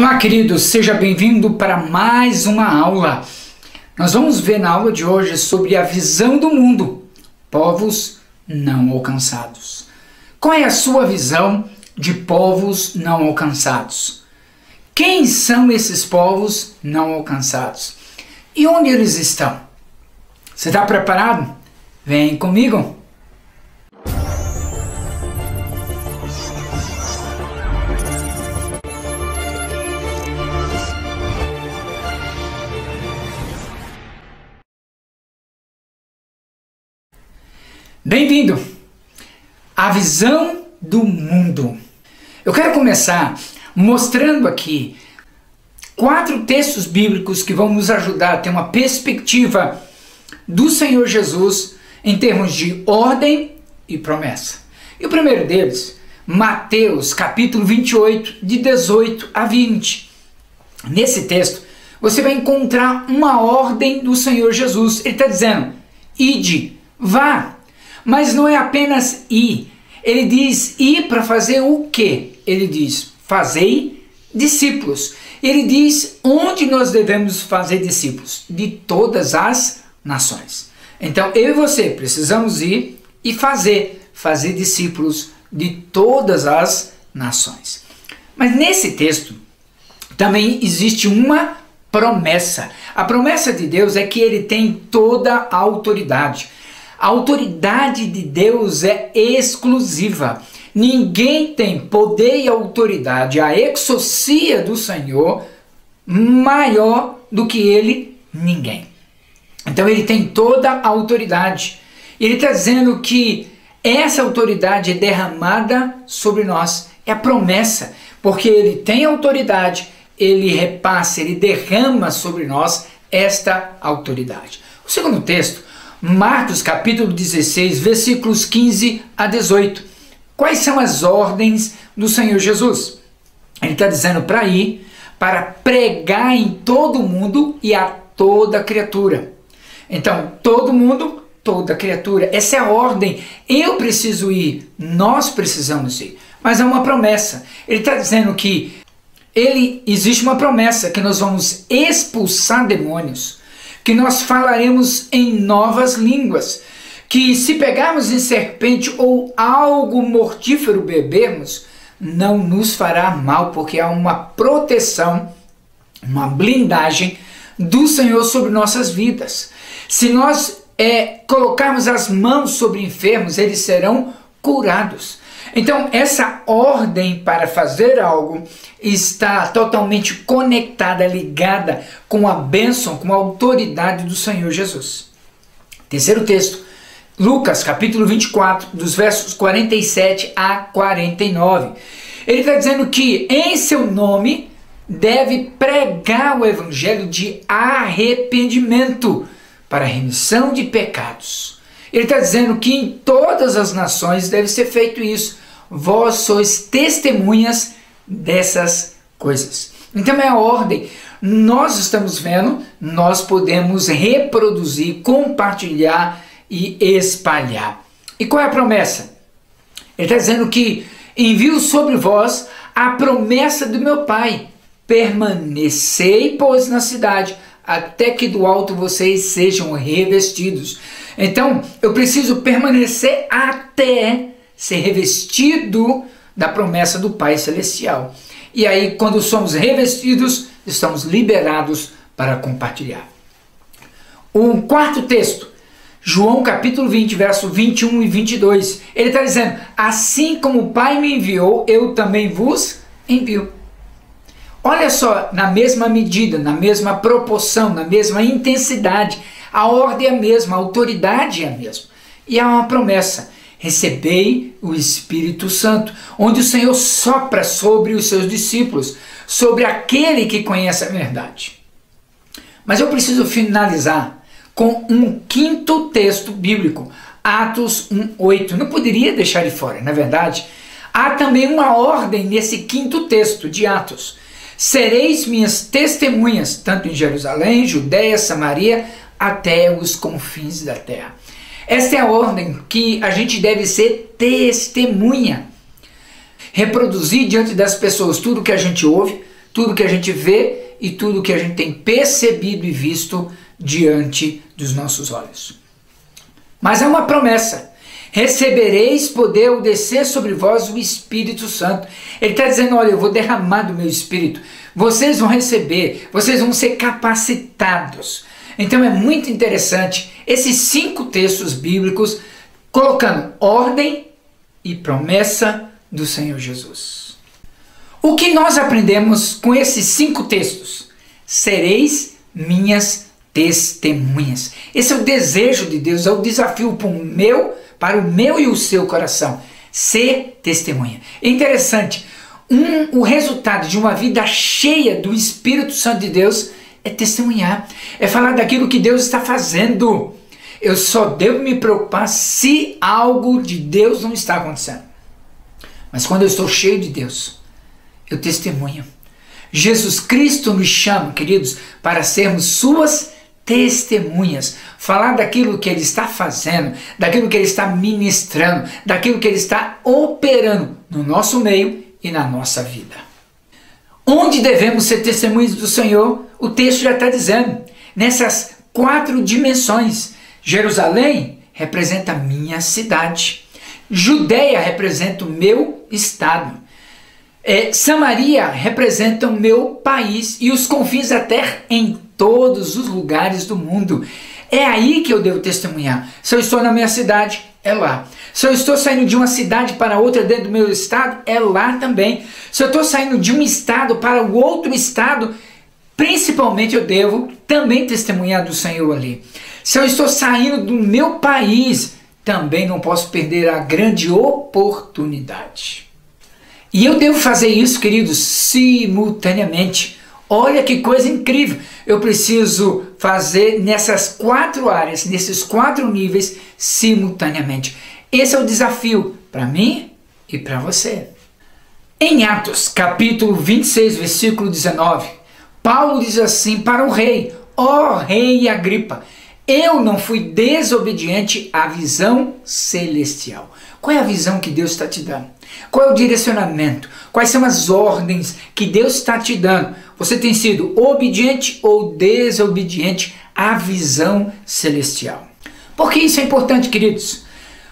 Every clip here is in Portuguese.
Olá, queridos, seja bem-vindo para mais uma aula. Nós vamos ver na aula de hoje sobre a visão do mundo, povos não alcançados. Qual é a sua visão de povos não alcançados? Quem são esses povos não alcançados? E onde eles estão? Você está preparado? Vem comigo! Bem-vindo à visão do mundo. Eu quero começar mostrando aqui 4 textos bíblicos que vão nos ajudar a ter uma perspectiva do Senhor Jesus em termos de ordem e promessa. E o primeiro deles, Mateus capítulo 28, de 18 a 20. Nesse texto, você vai encontrar uma ordem do Senhor Jesus. Ele está dizendo, ide, vá. Mas não é apenas ir. Ele diz ir para fazer o quê? Ele diz, fazei discípulos. Ele diz onde nós devemos fazer discípulos? De todas as nações. Então eu e você precisamos ir e fazer discípulos de todas as nações. Mas nesse texto também existe uma promessa. A promessa de Deus é que ele tem toda a autoridade. A autoridade de Deus é exclusiva. Ninguém tem poder e autoridade, a exousia do Senhor, maior do que ele, ninguém. Então ele tem toda a autoridade. Ele está dizendo que essa autoridade é derramada sobre nós. É a promessa, porque ele tem autoridade, ele repassa, ele derrama sobre nós esta autoridade. O segundo texto, Marcos capítulo 16, versículos 15 a 18. Quais são as ordens do Senhor Jesus? Ele está dizendo para ir, para pregar em todo o mundo e a toda criatura. Então, todo mundo, toda criatura. Essa é a ordem. Eu preciso ir, nós precisamos ir. Mas é uma promessa. Ele está dizendo que existe uma promessa que nós vamos expulsar demônios, que nós falaremos em novas línguas, que se pegarmos em serpente ou algo mortífero bebermos, não nos fará mal, porque há uma proteção, uma blindagem do Senhor sobre nossas vidas. Se nós colocarmos as mãos sobre enfermos, eles serão curados. Então, essa ordem para fazer algo está totalmente conectada, ligada com a bênção, com a autoridade do Senhor Jesus. Terceiro texto, Lucas capítulo 24, dos versos 47 a 49. Ele está dizendo que em seu nome deve pregar o evangelho de arrependimento para a remissão de pecados. Ele está dizendo que em todas as nações deve ser feito isso. Vós sois testemunhas dessas coisas. Então é a ordem. Nós estamos vendo, nós podemos reproduzir, compartilhar e espalhar. E qual é a promessa? Ele está dizendo que envio sobre vós a promessa do meu Pai. Permanecei, pois, na cidade, até que do alto vocês sejam revestidos. Então, eu preciso permanecer até ser revestido da promessa do Pai Celestial. E aí, quando somos revestidos, estamos liberados para compartilhar. O quarto texto, João capítulo 20, verso 21 e 22. Ele está dizendo, assim como o Pai me enviou, eu também vos envio. Olha só, na mesma medida, na mesma proporção, na mesma intensidade, a ordem é a mesma, a autoridade é a mesma. E há uma promessa, recebei o Espírito Santo, onde o Senhor sopra sobre os seus discípulos, sobre aquele que conhece a verdade. Mas eu preciso finalizar com um quinto texto bíblico, Atos 1:8. Não poderia deixar de fora, na verdade. Há também uma ordem nesse quinto texto de Atos. Sereis minhas testemunhas, tanto em Jerusalém, Judéia, Samaria, até os confins da terra. Esta é a ordem que a gente deve ser testemunha. Reproduzir diante das pessoas tudo que a gente ouve, tudo que a gente vê e tudo que a gente tem percebido e visto diante dos nossos olhos. Mas é uma promessa: recebereis poder ao descer sobre vós o Espírito Santo. Ele está dizendo, olha, eu vou derramar do meu Espírito, vocês vão receber, vocês vão ser capacitados. Então é muito interessante esses 5 textos bíblicos colocando ordem e promessa do Senhor Jesus. O que nós aprendemos com esses 5 textos? Sereis minhas testemunhas. Esse é o desejo de Deus, é o desafio para o meu e o seu coração. Ser testemunha. É interessante, o resultado de uma vida cheia do Espírito Santo de Deus é testemunhar, é falar daquilo que Deus está fazendo. Eu só devo me preocupar se algo de Deus não está acontecendo. Mas quando eu estou cheio de Deus, eu testemunho. Jesus Cristo nos chama, queridos, para sermos suas testemunhas. Falar daquilo que Ele está fazendo, daquilo que Ele está ministrando, daquilo que Ele está operando no nosso meio e na nossa vida. Onde devemos ser testemunhas do Senhor? O texto já está dizendo. Nessas 4 dimensões. Jerusalém representa a minha cidade. Judeia representa o meu estado. Samaria representa o meu país. E os confins da terra em todos os lugares do mundo. É aí que eu devo testemunhar. Se eu estou na minha cidade, é lá. Se eu estou saindo de uma cidade para outra dentro do meu estado, é lá também. Se eu estou saindo de um estado para o outro estado, principalmente eu devo também testemunhar do Senhor ali. Se eu estou saindo do meu país, também não posso perder a grande oportunidade. E eu devo fazer isso, queridos, simultaneamente. Olha que coisa incrível. Eu preciso fazer nessas 4 áreas, nesses 4 níveis, simultaneamente. Esse é o desafio para mim e para você. Em Atos, capítulo 26, versículo 19, Paulo diz assim para o rei: ó rei Agripa, eu não fui desobediente à visão celestial. Qual é a visão que Deus está te dando? Qual é o direcionamento? Quais são as ordens que Deus está te dando? Você tem sido obediente ou desobediente à visão celestial? Por que isso é importante, queridos?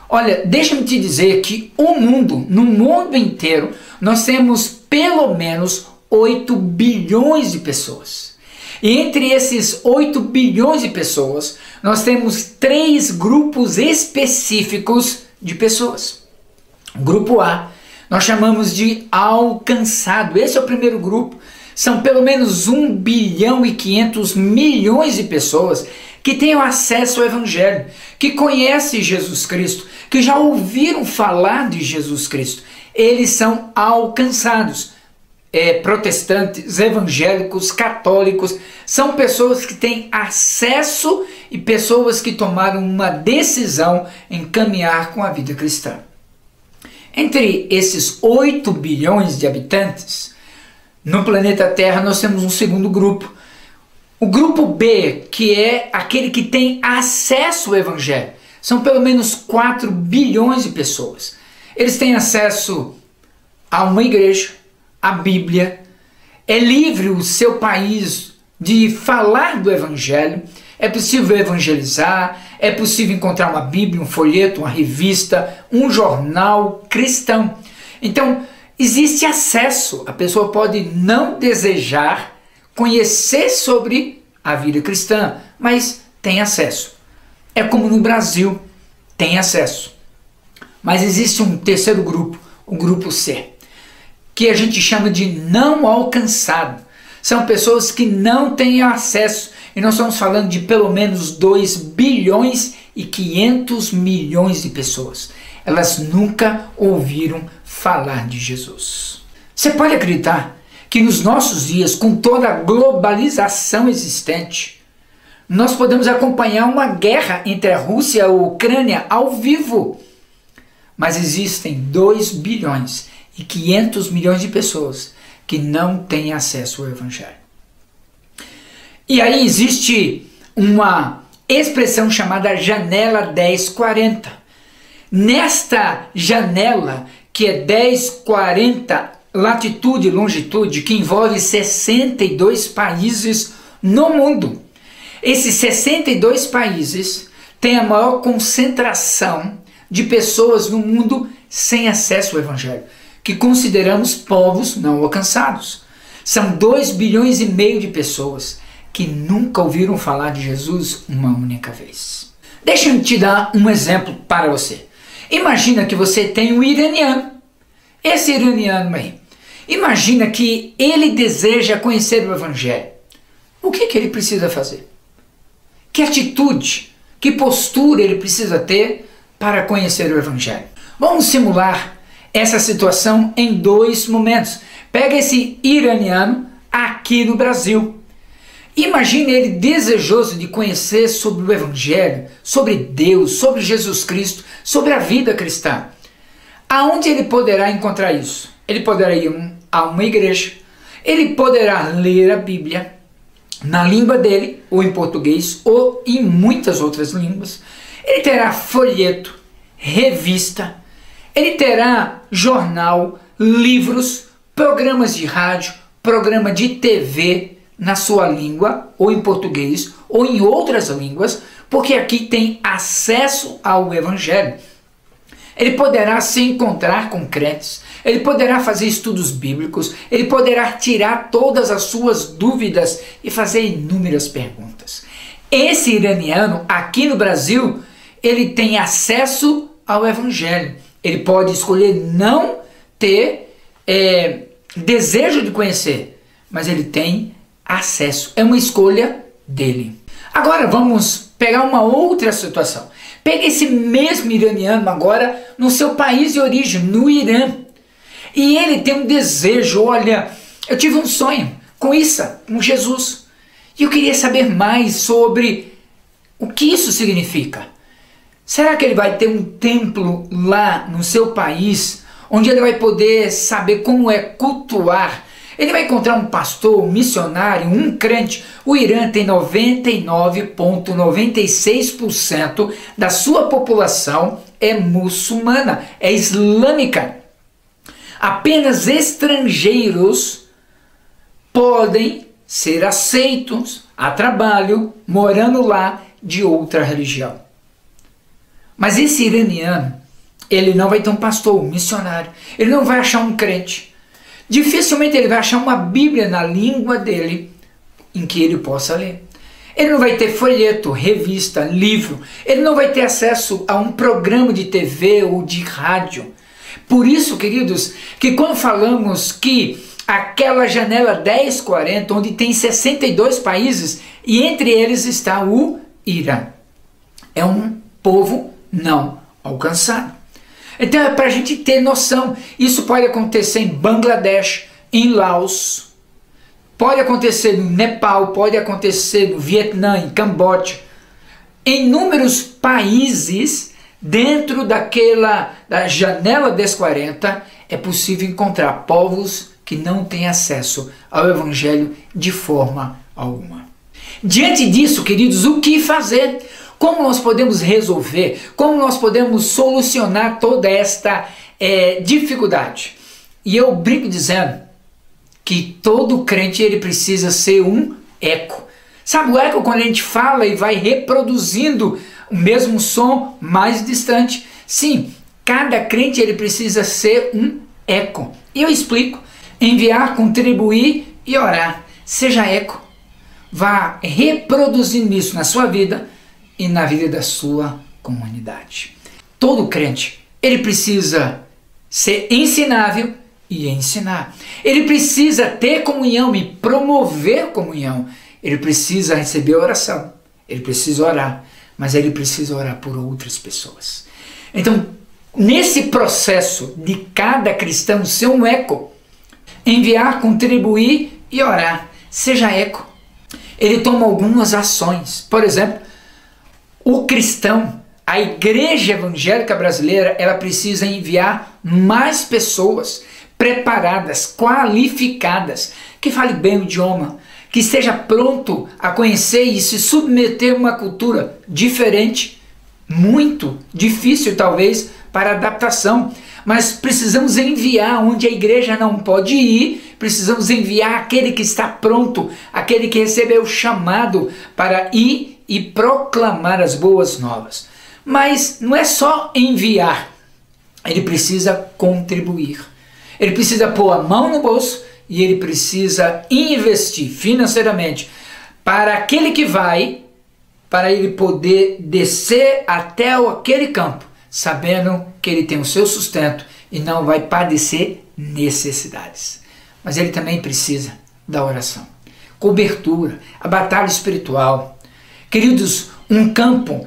Olha, deixa-me te dizer que no mundo inteiro, nós temos pelo menos 8 bilhões de pessoas. E entre esses 8 bilhões de pessoas, nós temos 3 grupos específicos de pessoas. Grupo A, nós chamamos de alcançado. Esse é o primeiro grupo. São pelo menos 1 bilhão e 500 milhões de pessoas que têm acesso ao Evangelho, que conhecem Jesus Cristo, que já ouviram falar de Jesus Cristo. Eles são alcançados. Protestantes, evangélicos, católicos, são pessoas que têm acesso e pessoas que tomaram uma decisão em caminhar com a vida cristã. Entre esses 8 bilhões de habitantes, no planeta Terra nós temos um segundo grupo. O grupo B, que é aquele que tem acesso ao Evangelho, são pelo menos 4 bilhões de pessoas. Eles têm acesso a uma igreja, a Bíblia, é livre o seu país de falar do Evangelho, é possível evangelizar, é possível encontrar uma Bíblia, um folheto, uma revista, um jornal cristão. Então, existe acesso, a pessoa pode não desejar conhecer sobre a vida cristã, mas tem acesso. É como no Brasil, tem acesso. Mas existe um terceiro grupo, o grupo C, que a gente chama de não alcançado. São pessoas que não têm acesso, e nós estamos falando de pelo menos 2 bilhões e 500 milhões de pessoas. Elas nunca ouviram falar de Jesus. Você pode acreditar que nos nossos dias, com toda a globalização existente, nós podemos acompanhar uma guerra entre a Rússia e a Ucrânia ao vivo. Mas existem 2 bilhões e 500 milhões de pessoas que não têm acesso ao Evangelho. E aí existe uma expressão chamada janela 1040. Nesta janela, que é 1040 latitude e longitude que envolve 62 países no mundo. Esses 62 países têm a maior concentração de pessoas no mundo sem acesso ao Evangelho, que consideramos povos não alcançados. São 2,5 bilhões de pessoas que nunca ouviram falar de Jesus uma única vez. Deixa-me te dar um exemplo para você. Imagina que você tem um iraniano. Esse iraniano aí, imagina que ele deseja conhecer o Evangelho. O que ele precisa fazer? Que atitude, que postura ele precisa ter para conhecer o Evangelho? Vamos simular essa situação em 2 momentos. Pega esse iraniano aqui no Brasil. Imagine ele desejoso de conhecer sobre o Evangelho, sobre Deus, sobre Jesus Cristo, sobre a vida cristã. Aonde ele poderá encontrar isso? Ele poderá ir a uma igreja, ele poderá ler a Bíblia na língua dele, ou em português, ou em muitas outras línguas. Ele terá folheto, revista, ele terá jornal, livros, programas de rádio, programa de TV na sua língua, ou em português, ou em outras línguas, porque aqui tem acesso ao Evangelho. Ele poderá se encontrar com crentes, ele poderá fazer estudos bíblicos, ele poderá tirar todas as suas dúvidas e fazer inúmeras perguntas. Esse iraniano, aqui no Brasil, ele tem acesso ao Evangelho. Ele pode escolher não ter desejo de conhecer, mas ele tem acesso. É uma escolha dele. Agora vamos pegar uma outra situação. Pega esse mesmo iraniano agora no seu país de origem, no Irã. E ele tem um desejo, olha, eu tive um sonho com Isa, com Jesus. E eu queria saber mais sobre o que isso significa. Será que ele vai ter um templo lá no seu país, onde ele vai poder saber como é cultuar? Ele vai encontrar um pastor, um missionário, um crente. O Irã tem 99,96% da sua população é muçulmana, é islâmica. Apenas estrangeiros podem ser aceitos a trabalho, morando lá, de outra religião. Mas esse iraniano, ele não vai ter um pastor, um missionário, ele não vai achar um crente. Dificilmente ele vai achar uma Bíblia na língua dele em que ele possa ler. Ele não vai ter folheto, revista, livro. Ele não vai ter acesso a um programa de TV ou de rádio. Por isso, queridos, que quando falamos que aquela janela 1040, onde tem 62 países, e entre eles está o Irã, é um povo não alcançado. Então é para a gente ter noção. Isso pode acontecer em Bangladesh, em Laos, pode acontecer no Nepal, pode acontecer no Vietnã, em Camboja. Em inúmeros países, dentro da janela 1040, é possível encontrar povos que não têm acesso ao Evangelho de forma alguma. Diante disso, queridos, o que fazer? Como nós podemos resolver? Como nós podemos solucionar toda esta dificuldade? E eu brinco dizendo que todo crente ele precisa ser um eco. Sabe o eco quando a gente fala e vai reproduzindo o mesmo som mais distante? Sim, cada crente ele precisa ser um eco. E eu explico. Enviar, contribuir e orar. Seja eco. Vá reproduzindo isso na sua vida e na vida da sua comunidade. Todo crente, ele precisa ser ensinável e ensinar. Ele precisa ter comunhão e promover comunhão. Ele precisa receber oração. Ele precisa orar, mas ele precisa orar por outras pessoas. Então, nesse processo de cada cristão ser um eco, enviar, contribuir e orar, seja eco. Ele toma algumas ações. Por exemplo, o cristão, a igreja evangélica brasileira, ela precisa enviar mais pessoas preparadas, qualificadas, que fale bem o idioma, que esteja pronto a conhecer e se submeter a uma cultura diferente, muito difícil talvez para adaptação, mas precisamos enviar onde a igreja não pode ir, precisamos enviar aquele que está pronto, aquele que recebeu o chamado para ir e proclamar as boas novas. Mas não é só enviar, ele precisa contribuir, ele precisa pôr a mão no bolso e ele precisa investir financeiramente para aquele que vai, para ele poder descer até aquele campo, sabendo que ele tem o seu sustento e não vai padecer necessidades. Mas ele também precisa da oração, cobertura, a batalha espiritual. Queridos, um campo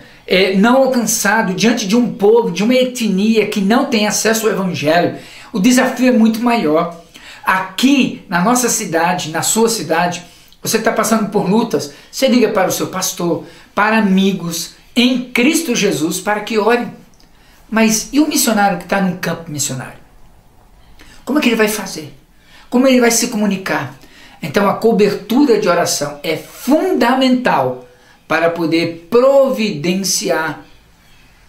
não alcançado diante de um povo, de uma etnia que não tem acesso ao evangelho, o desafio é muito maior. Aqui na nossa cidade, na sua cidade, você está passando por lutas, você liga para o seu pastor, para amigos em Cristo Jesus para que orem. Mas e o missionário que está num campo missionário? Como é que ele vai fazer? Como ele vai se comunicar? Então a cobertura de oração é fundamental para poder providenciar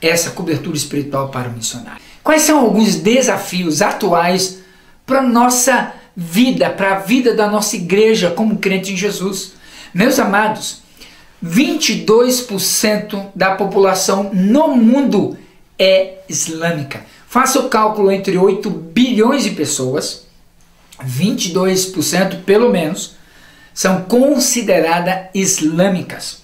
essa cobertura espiritual para o missionário. Quais são alguns desafios atuais para a nossa vida, para a vida da nossa igreja como crente em Jesus? Meus amados, 22% da população no mundo é islâmica. Faça o cálculo entre 8 bilhões de pessoas, 22% pelo menos, são consideradas islâmicas.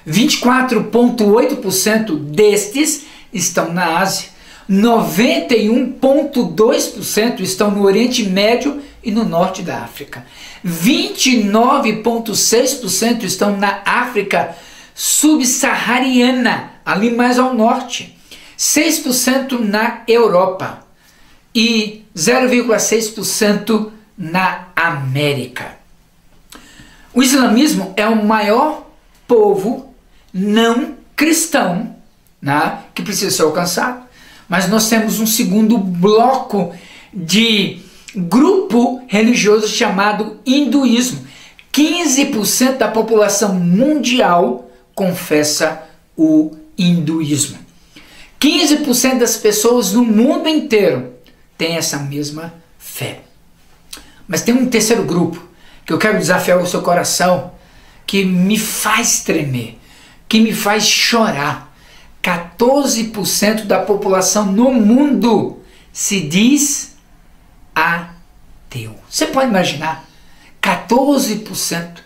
24,8% destes estão na Ásia, 91,2% estão no Oriente Médio e no Norte da África, 29,6% estão na África subsaariana, ali mais ao norte, 6% na Europa e 0,6% na América. O islamismo é o maior povo não cristão, né, que precisa ser alcançado. Mas nós temos um segundo bloco de grupo religioso chamado hinduísmo. 15% da população mundial confessa o hinduísmo. 15% das pessoas no mundo inteiro têm essa mesma fé. Mas tem um terceiro grupo que eu quero desafiar o seu coração, que me faz tremer, que me faz chorar. 14% da população no mundo se diz ateu. Você pode imaginar? 14%.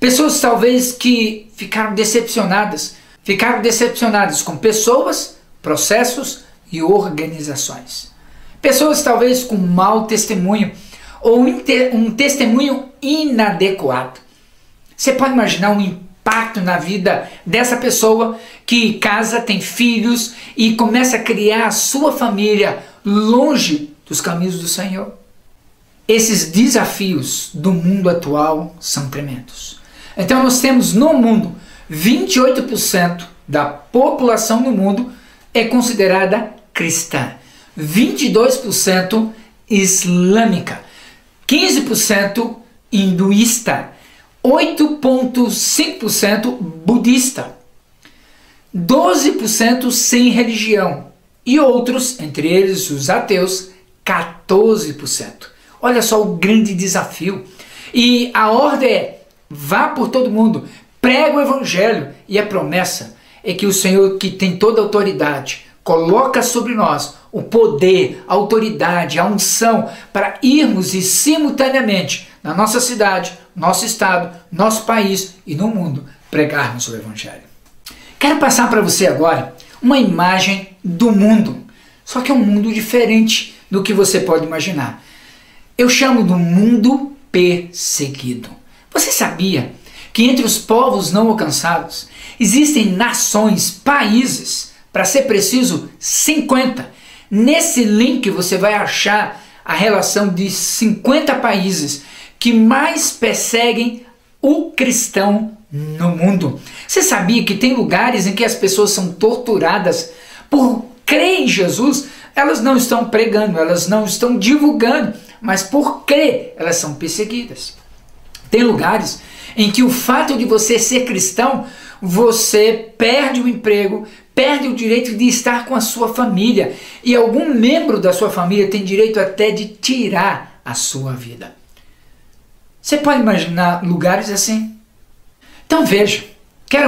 Pessoas talvez que ficaram decepcionadas com pessoas, processos e organizações. Pessoas talvez com mau testemunho ou um testemunho inadequado. Você pode imaginar um impacto na vida dessa pessoa que casa, tem filhos e começa a criar a sua família longe dos caminhos do Senhor? Esses desafios do mundo atual são tremendos. Então nós temos no mundo 28% da população no mundo é considerada cristã, 22% islâmica, 15% hinduísta, 8,5% budista, 12% sem religião e outros, entre eles os ateus, 14%. Olha só o grande desafio. E a ordem é: vá por todo mundo, prega o evangelho, e a promessa é que o Senhor, que tem toda a autoridade, coloca sobre nós o poder, a autoridade, a unção para irmos e simultaneamente na nossa cidade, nosso estado, nosso país e no mundo pregarmos o evangelho. Quero passar para você agora uma imagem do mundo, só que é um mundo diferente do que você pode imaginar. Eu chamo do mundo perseguido. Você sabia que entre os povos não alcançados existem nações, países, para ser preciso, 50. Nesse link você vai achar a relação de 50 países que mais perseguem o cristão no mundo. Você sabia que tem lugares em que as pessoas são torturadas por crer em Jesus? Elas não estão pregando, elas não estão divulgando, mas por crer elas são perseguidas. Tem lugares em que o fato de você ser cristão, você perde o emprego, perde o direito de estar com a sua família, e algum membro da sua família tem direito até de tirar a sua vida. Você pode imaginar lugares assim? Então veja,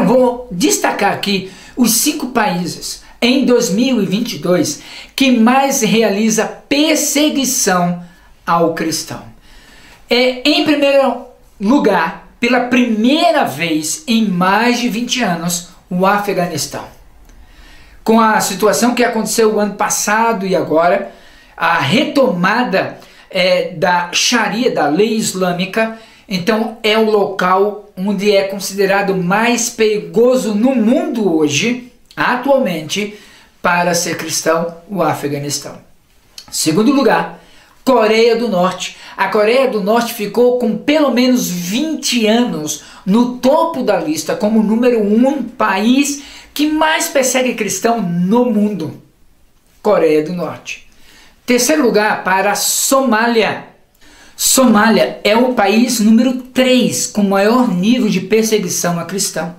vou destacar aqui os 5 países em 2022 que mais realiza perseguição ao cristão. Em primeiro lugar, pela primeira vez em mais de 20 anos, o Afeganistão. Com a situação que aconteceu o ano passado e agora, a retomada da Sharia, da lei islâmica, então é o local onde é considerado mais perigoso no mundo hoje, atualmente, para ser cristão, o Afeganistão. Segundo lugar, Coreia do Norte. A Coreia do Norte ficou com pelo menos 20 anos no topo da lista como o número 1 país que mais persegue cristão no mundo. Coreia do Norte. Terceiro lugar, para a Somália. Somália é o país número 3 com maior nível de perseguição a cristão.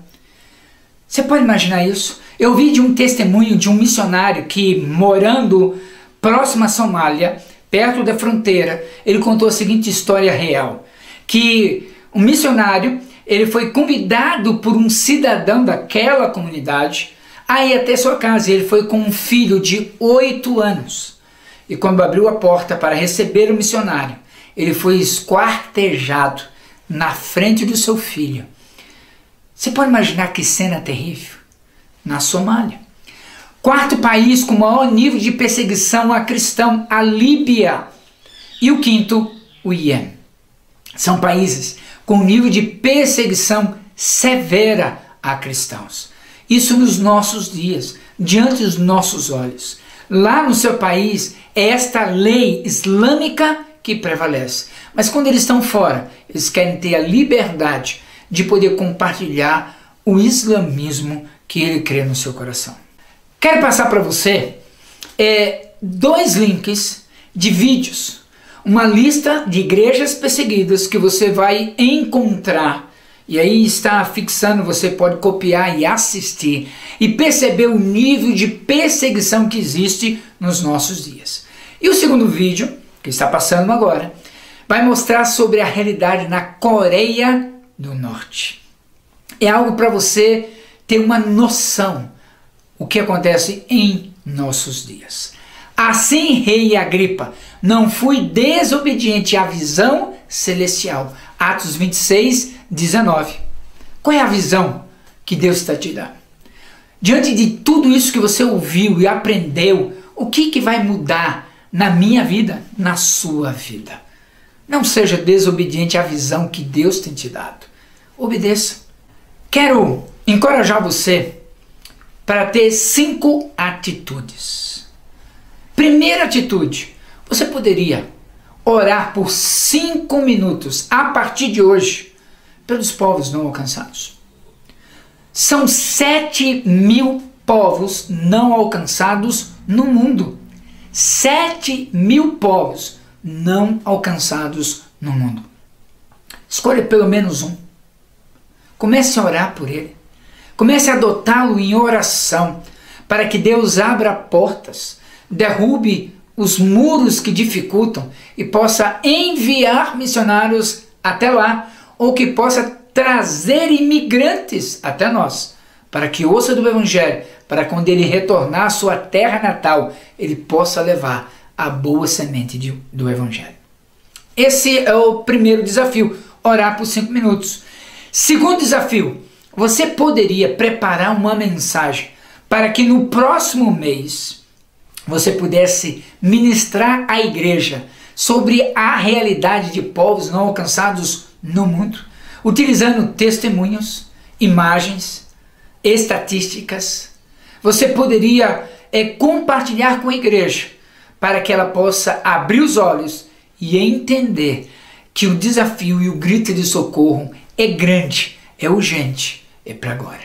Você pode imaginar isso? Eu vi de um testemunho de um missionário que, morando próximo à Somália, perto da fronteira, ele contou a seguinte história real, que um missionário, ele foi convidado por um cidadão daquela comunidade a ir até sua casa. Ele foi com um filho de 8 anos. E quando abriu a porta para receber o missionário, ele foi esquartejado na frente do seu filho. Você pode imaginar que cena terrível? Na Somália. Quarto país com maior nível de perseguição a cristão, a Líbia. E o quinto, o Iêmen. São países com nível de perseguição severa a cristãos. Isso nos nossos dias, diante dos nossos olhos. Lá no seu país, é esta lei islâmica que prevalece. Mas quando eles estão fora, eles querem ter a liberdade de poder compartilhar o islamismo que ele crê no seu coração. Quero passar para você 2 links de vídeos, uma lista de igrejas perseguidas que você vai encontrar, e aí está fixando, você pode copiar e assistir e perceber o nível de perseguição que existe nos nossos dias. E o segundo vídeo, que está passando agora, vai mostrar sobre a realidade na Coreia do Norte. É algo para você ter uma noção o que acontece em nossos dias. Assim, rei Agripa, não fui desobediente à visão celestial. Atos 26, 19. Qual é a visão que Deus está te dando? Diante de tudo isso que você ouviu e aprendeu, o que vai mudar na minha vida, na sua vida? Não seja desobediente à visão que Deus tem te dado. Obedeça. Quero encorajar você para ter 5 atitudes. Primeira atitude, você poderia orar por 5 minutos a partir de hoje pelos povos não alcançados. São 7.000 povos não alcançados no mundo. 7.000 povos não alcançados no mundo. Escolha pelo menos um. Comece a orar por ele. Comece a adotá-lo em oração, para que Deus abra portas, derrube os muros que dificultam e possa enviar missionários até lá, ou que possa trazer imigrantes até nós, para que ouça do Evangelho, para quando ele retornar à sua terra natal, ele possa levar a boa semente do Evangelho. Esse é o primeiro desafio, orar por 5 minutos. Segundo desafio, você poderia preparar uma mensagem para que no próximo mês você pudesse ministrar à igreja sobre a realidade de povos não alcançados no mundo, utilizando testemunhos, imagens, estatísticas. Você poderia compartilhar com a igreja para que ela possa abrir os olhos e entender que o desafio e o grito de socorro é grande, é urgente, é para agora.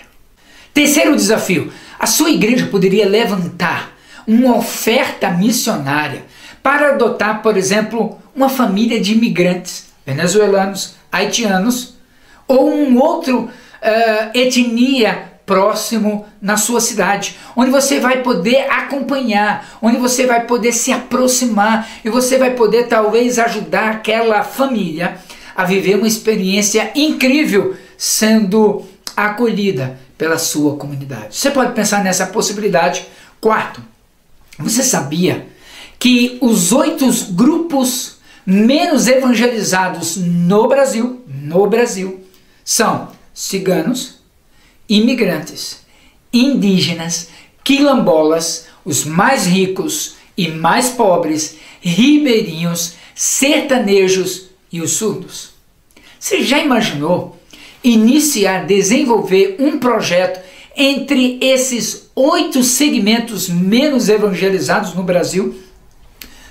Terceiro desafio, a sua igreja poderia levantar uma oferta missionária para adotar, por exemplo, uma família de imigrantes venezuelanos, haitianos ou um outro etnia próximo na sua cidade, onde você vai poder acompanhar, onde você vai poder se aproximar e você vai poder talvez ajudar aquela família a viver uma experiência incrível sendo acolhida pela sua comunidade. Você pode pensar nessa possibilidade. Quarto, você sabia que os 8 grupos menos evangelizados no Brasil são ciganos, imigrantes, indígenas, quilombolas, os mais ricos e mais pobres, ribeirinhos, sertanejos e os surdos? Você já imaginou desenvolver um projeto entre esses 8 segmentos menos evangelizados no Brasil?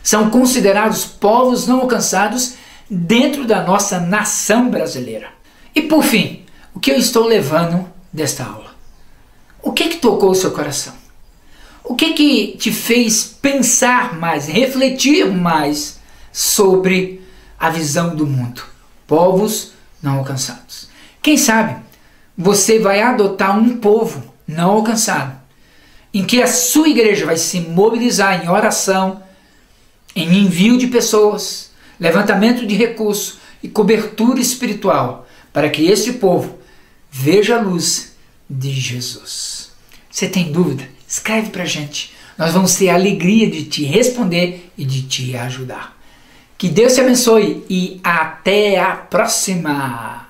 São considerados povos não alcançados dentro da nossa nação brasileira. E por fim, o que eu estou levando desta aula? O que tocou o seu coração? O que te fez pensar mais, refletir mais sobre a visão do mundo? Povos não alcançados. Quem sabe você vai adotar um povo não alcançado, em que a sua igreja vai se mobilizar em oração, em envio de pessoas, levantamento de recursos e cobertura espiritual, para que este povo veja a luz de Jesus. Você tem dúvida? Escreve para a gente. Nós vamos ter a alegria de te responder e de te ajudar. Que Deus te abençoe e até a próxima!